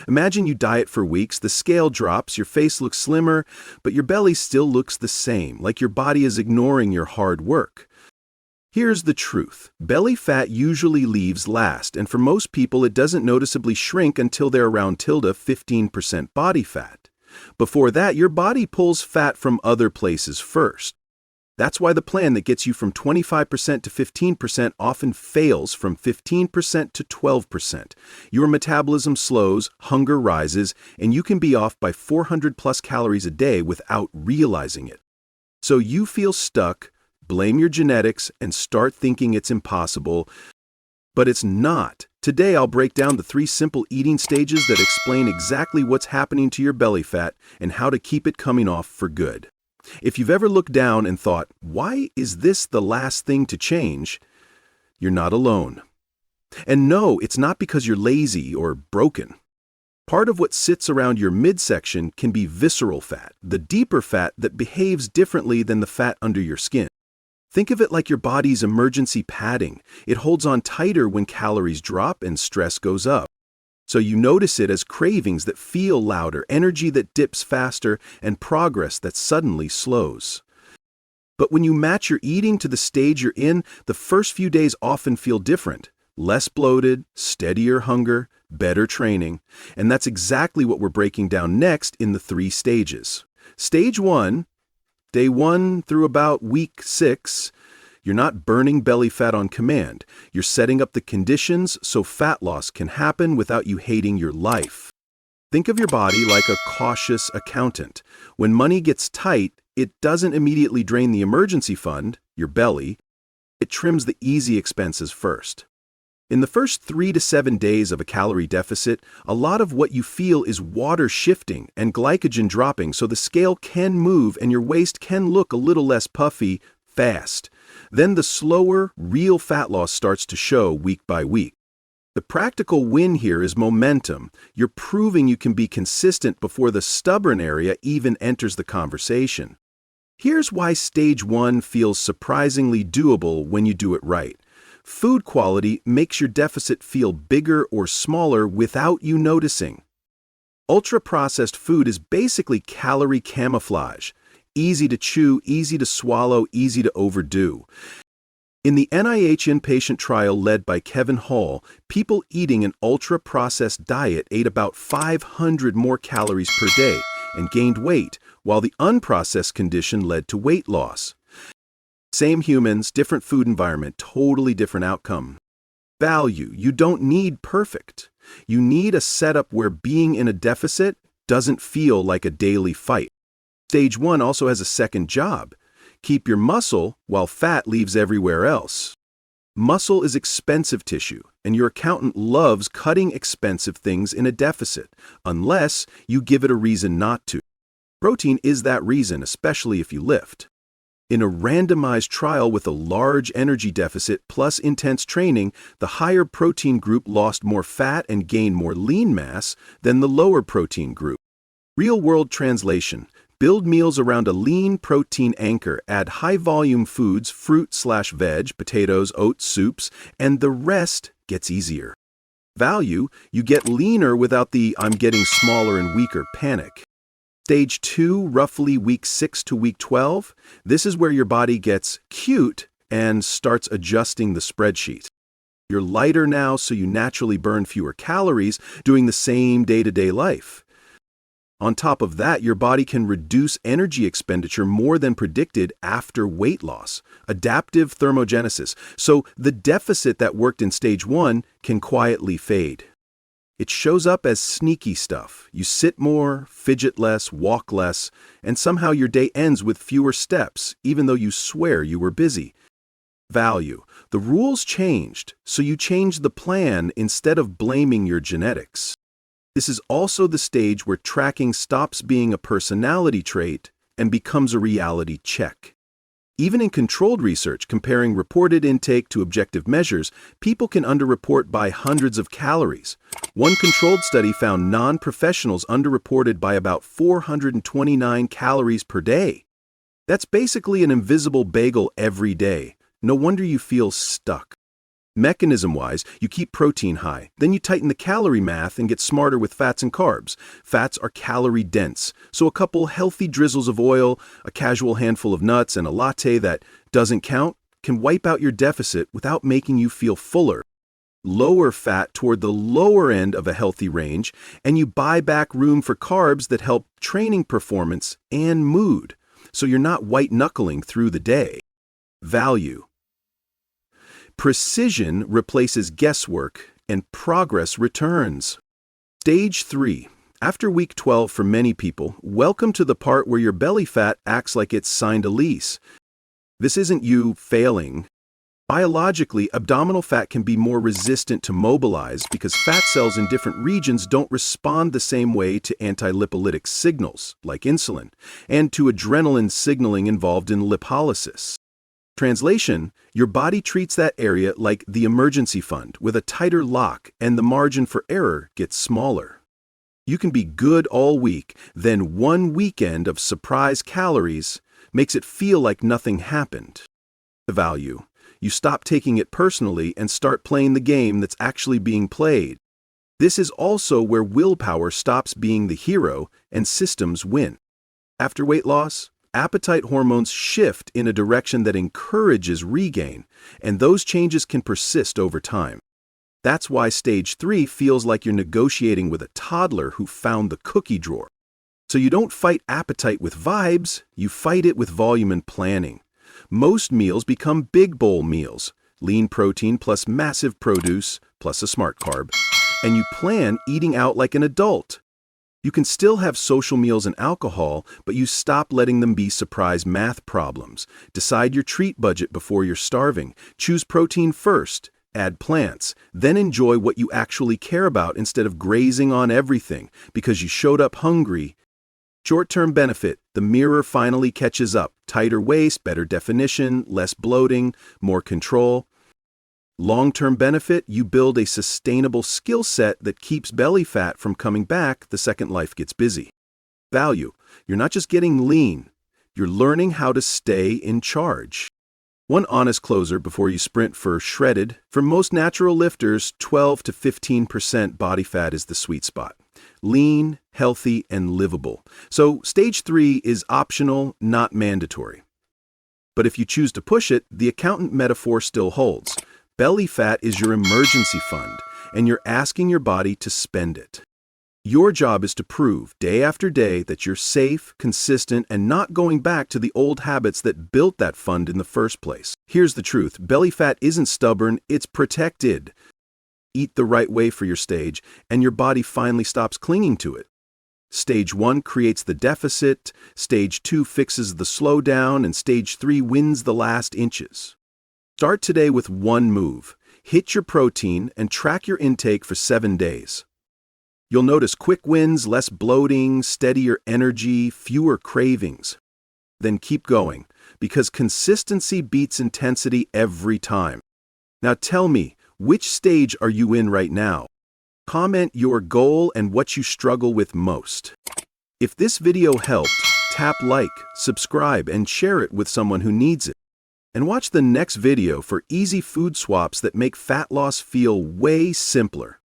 Imagine you diet for weeks, the scale drops, your face looks slimmer, but your belly still looks the same, like your body is ignoring your hard work. Here's the truth. Belly fat usually leaves last, and for most people it doesn't noticeably shrink until they're around 15% body fat. Before that, your body pulls fat from other places first. That's why the plan that gets you from 25% to 15% often fails from 15% to 12%. Your metabolism slows, hunger rises, and you can be off by 400 plus calories a day without realizing it. So you feel stuck, blame your genetics, and start thinking it's impossible. But it's not. Today I'll break down the 3 simple eating stages that explain exactly what's happening to your belly fat and how to keep it coming off for good. If you've ever looked down and thought, why is this the last thing to change? You're not alone. And no, it's not because you're lazy or broken. Part of what sits around your midsection can be visceral fat, the deeper fat that behaves differently than the fat under your skin. Think of it like your body's emergency padding. It holds on tighter when calories drop and stress goes up. So you notice it as cravings that feel louder, energy that dips faster, and progress that suddenly slows. But when you match your eating to the stage you're in, the first few days often feel different. Less bloated, steadier hunger, better training. And that's exactly what we're breaking down next in the 3 stages. Stage 1, day 1 through about week 6, you're not burning belly fat on command. You're setting up the conditions so fat loss can happen without you hating your life. Think of your body like a cautious accountant. When money gets tight, it doesn't immediately drain the emergency fund, your belly. It trims the easy expenses first. In the first 3 to 7 days of a calorie deficit, a lot of what you feel is water shifting and glycogen dropping, so the scale can move and your waist can look a little less puffy fast. Then the slower, real fat loss starts to show week by week. The practical win here is momentum. You're proving you can be consistent before the stubborn area even enters the conversation. Here's why stage 1 feels surprisingly doable when you do it right. Food quality makes your deficit feel bigger or smaller without you noticing. Ultra-processed food is basically calorie camouflage. Easy to chew, easy to swallow, easy to overdo. In the NIH inpatient trial led by Kevin Hall, people eating an ultra-processed diet ate about 500 more calories per day and gained weight, while the unprocessed condition led to weight loss. Same humans, different food environment, totally different outcome. Value: you don't need perfect. You need a setup where being in a deficit doesn't feel like a daily fight. Stage 1 also has a second job. Keep your muscle while fat leaves everywhere else. Muscle is expensive tissue, and your accountant loves cutting expensive things in a deficit, unless you give it a reason not to. Protein is that reason, especially if you lift. In a randomized trial with a large energy deficit plus intense training, the higher protein group lost more fat and gained more lean mass than the lower protein group. Real-world translation: build meals around a lean protein anchor, add high-volume foods, fruit/veg, potatoes, oats, soups, and the rest gets easier. Value: you get leaner without the "I'm getting smaller and weaker" panic. Stage 2, roughly week 6 to week 12, this is where your body gets cute and starts adjusting the spreadsheet. You're lighter now, so you naturally burn fewer calories, doing the same day-to-day life. On top of that, your body can reduce energy expenditure more than predicted after weight loss, adaptive thermogenesis, so the deficit that worked in stage 1 can quietly fade. It shows up as sneaky stuff. You sit more, fidget less, walk less, and somehow your day ends with fewer steps, even though you swear you were busy. Value: the rules changed, so you changed the plan instead of blaming your genetics. This is also the stage where tracking stops being a personality trait and becomes a reality check. Even in controlled research, comparing reported intake to objective measures, people can underreport by hundreds of calories. One controlled study found non-professionals underreported by about 429 calories per day. That's basically an invisible bagel every day. No wonder you feel stuck. Mechanism-wise, you keep protein high, then you tighten the calorie math and get smarter with fats and carbs. Fats are calorie-dense, so a couple healthy drizzles of oil, a casual handful of nuts, and a latte that doesn't count can wipe out your deficit without making you feel fuller. Lower fat toward the lower end of a healthy range, and you buy back room for carbs that help training performance and mood, so you're not white-knuckling through the day. Value. Precision replaces guesswork, and progress returns. Stage 3. After week 12 for many people, welcome to the part where your belly fat acts like it's signed a lease. This isn't you failing. Biologically, abdominal fat can be more resistant to mobilize because fat cells in different regions don't respond the same way to anti-lipolytic signals, like insulin, and to adrenaline signaling involved in lipolysis. Translation, your body treats that area like the emergency fund with a tighter lock, and the margin for error gets smaller. You can be good all week, then one weekend of surprise calories makes it feel like nothing happened. The value. You stop taking it personally and start playing the game that's actually being played. This is also where willpower stops being the hero and systems win. After weight loss, appetite hormones shift in a direction that encourages regain, and those changes can persist over time. That's why stage 3 feels like you're negotiating with a toddler who found the cookie drawer. So you don't fight appetite with vibes, you fight it with volume and planning. Most meals become big bowl meals, lean protein plus massive produce plus a smart carb, and you plan eating out like an adult. You can still have social meals and alcohol, but you stop letting them be surprise math problems. Decide your treat budget before you're starving. Choose protein first, add plants, then enjoy what you actually care about instead of grazing on everything because you showed up hungry. Short-term benefit, the mirror finally catches up. Tighter waist, better definition, less bloating, more control. Long-term benefit, you build a sustainable skill set that keeps belly fat from coming back the second life gets busy. Value, you're not just getting lean, you're learning how to stay in charge. One honest closer before you sprint for shredded. For most natural lifters, 12 to 15% body fat is the sweet spot. Lean, healthy, and livable. So stage 3 is optional, not mandatory. But if you choose to push it, the accountant metaphor still holds. Belly fat is your emergency fund, and you're asking your body to spend it. Your job is to prove, day after day, that you're safe, consistent, and not going back to the old habits that built that fund in the first place. Here's the truth. Belly fat isn't stubborn, it's protected. Eat the right way for your stage, and your body finally stops clinging to it. Stage 1 creates the deficit, Stage 2 fixes the slowdown, and Stage 3 wins the last inches. Start today with one move. Hit your protein and track your intake for 7 days. You'll notice quick wins, less bloating, steadier energy, fewer cravings. Then keep going, because consistency beats intensity every time. Now tell me, which stage are you in right now? Comment your goal and what you struggle with most. If this video helped, tap like, subscribe, and share it with someone who needs it. And watch the next video for easy food swaps that make fat loss feel way simpler.